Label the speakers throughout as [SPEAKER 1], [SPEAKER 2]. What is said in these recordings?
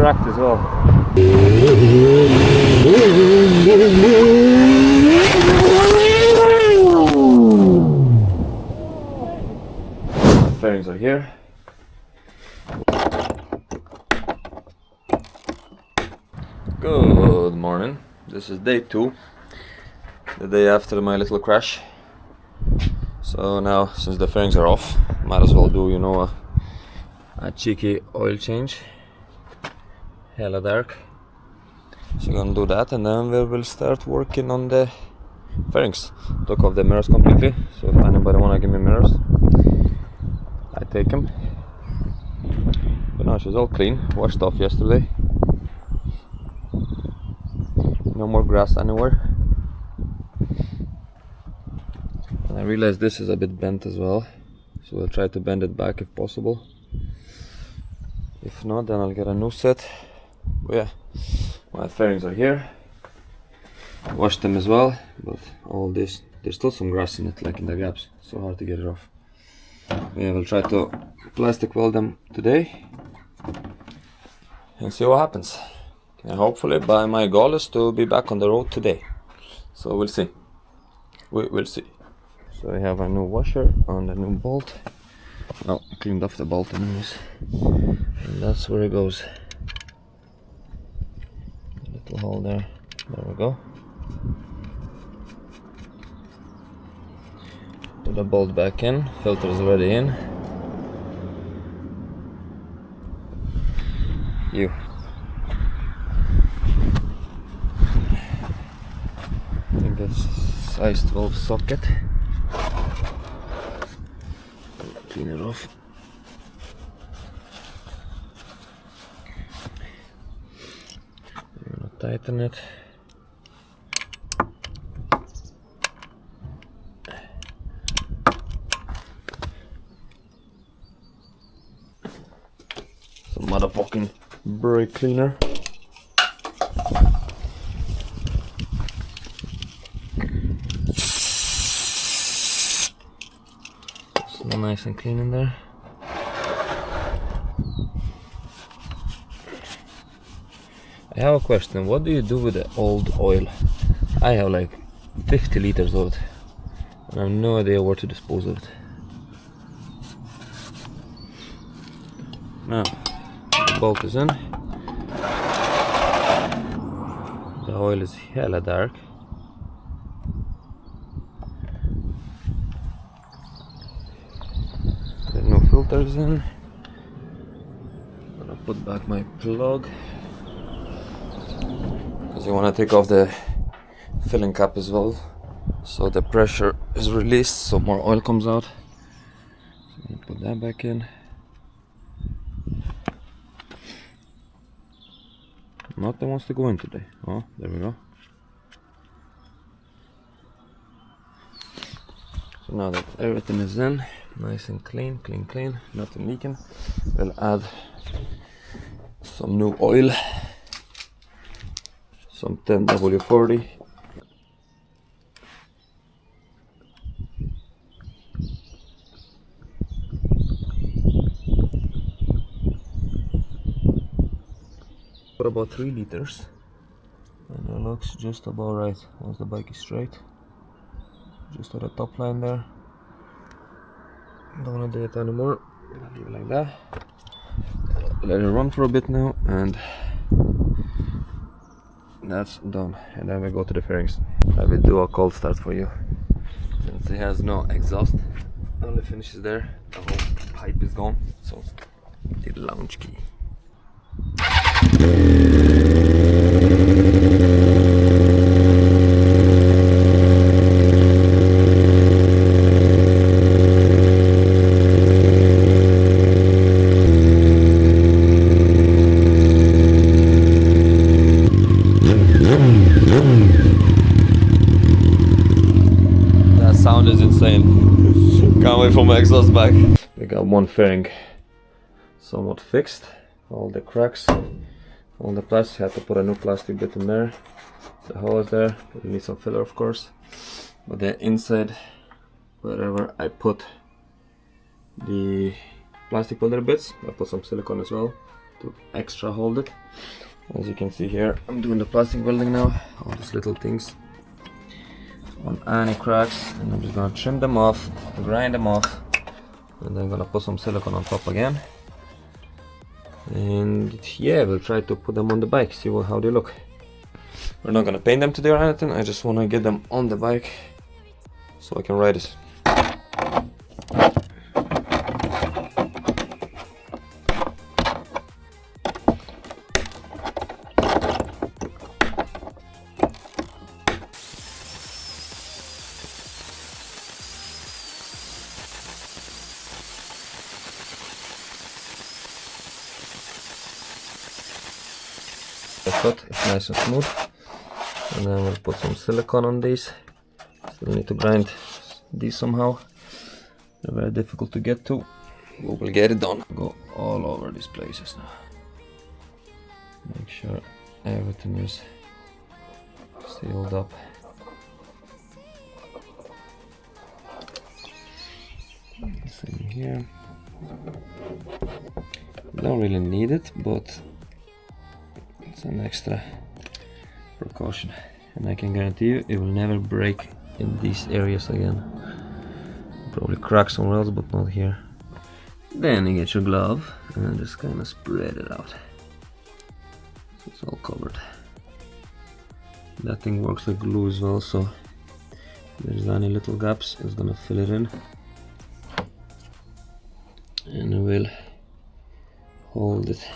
[SPEAKER 1] cracked as well. Fairings are here. Good morning. This is day 2, the day after my little crash. So now, since the fairings are off, might as well do, you know, a cheeky oil change. Hella dark. So I'm gonna do that, and then we will start working on the fairings. Took off the mirrors completely, so if anybody wanna give me mirrors, I take them. But now she's all clean, washed off yesterday. No more grass anywhere. And I realized this is a bit bent as well, so we'll try to bend it back if possible. If not, then I'll get a new set. But yeah, my fairings are here. Washed them as well, but all this, there's still some grass in it, like in the gaps. So hard to get it off. Yeah, we'll try to plastic weld them today and see what happens. And hopefully, by my goal is to be back on the road today. So we'll see. We will see. So I have a new washer on the new bolt. Oh, I cleaned off the bolt anyways. And that's where it goes. A little hole there. There we go. Put the bolt back in. Filter is already in. I think that's size 12 socket. Clean it off. I'm gonna tighten it. Some motherfucking brake cleaner. It's nice and clean in there. I have a question. What do you do with the old oil? I have like 50 liters of it, and I have no idea where to dispose of it. Now, the bolt is in. The oil is hella dark. The new filters in. I'm gonna put back my plug, because you want to take off the filling cap as well, so the pressure is released, so more oil comes out. So I'm gonna put that back in. Nothing wants to go in today. Oh, there we go. So now that everything is in, nice and clean, nothing leaking, we'll add some new oil, some 10W40. For about 3 liters, and it looks just about right once the bike is straight. Just at the top line there. Don't want to do it anymore. I'm gonna leave it like that. Let it run for a bit now, and that's done. And then we go to the fairings. I will do a cold start for you, since it has no exhaust. Only finishes there. The whole pipe is gone. So the lounge key. That sound is insane. Can't wait for my exhaust back. We got one fairing somewhat fixed. All the cracks, all the plastic, had to put a new plastic bit in there. The hole is there, we need some filler of course. But the inside, wherever I put the plastic welder bits, I put some silicone as well to extra hold it. As you can see here, I'm doing the plastic welding now, all these little things on any cracks, and I'm just gonna trim them off, grind them off, and then gonna put some silicone on top again. And yeah, we'll try to put them on the bike, see how they look. We're not gonna paint them today or anything, I just wanna get them on the bike so I can ride it. The cut is nice and smooth, and then we'll put some silicone on these. Still need to grind these somehow. They're very difficult to get to, but we'll get it done. Go all over these places now. Make sure everything is sealed up. Same here. Don't really need it, but it's an extra precaution, and I can guarantee you it will never break in these areas again. Probably crack somewhere else, but not here. Then you get your glove and just kind of spread it out so it's all covered. That thing works like glue as well, so if there's any little gaps, it's gonna fill it in, and it will hold it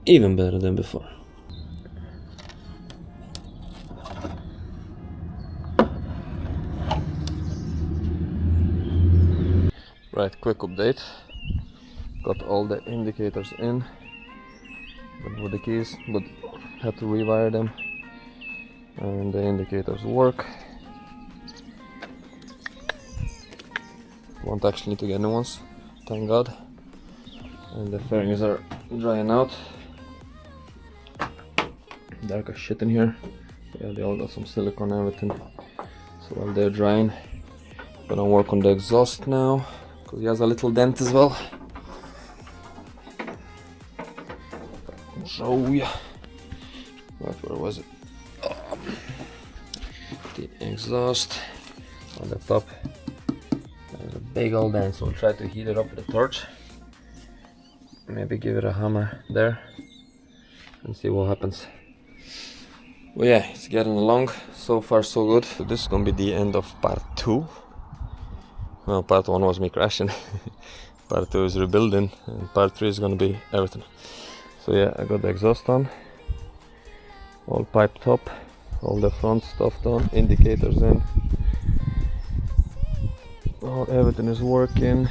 [SPEAKER 1] even better than before. Right, quick update. Got all the indicators in with the keys, but had to rewire them, and the indicators work. Won't actually need to get new ones, thank God. And the fairings are drying out. Dark as shit in here. Yeah, they all got some silicone and everything. So while they're drying, gonna work on the exhaust now, because he has a little dent as well. I'll show ya. Right, where was it? Oh. The exhaust on the top. There's a big old dent, so we'll try to heat it up with a torch. Maybe give it a hammer there and see what happens. Well, yeah, it's getting along. So far so good. So this is gonna be the end of part 2. Well, part 1 was me crashing. Part 2 is rebuilding, and part 3 is gonna be everything. So yeah, I got the exhaust on, all piped up, all the front stuff done, indicators in, everything is working,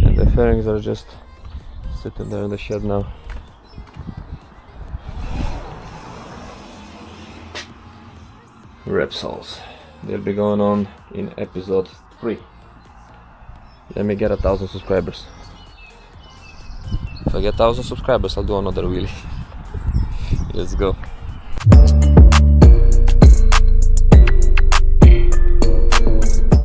[SPEAKER 1] and the fairings are just sitting there in the shed now. Repsols, they'll be going on in episode 3. Let me get 1,000 subscribers. If I get 1,000 subscribers, I'll do another wheelie. Let's go.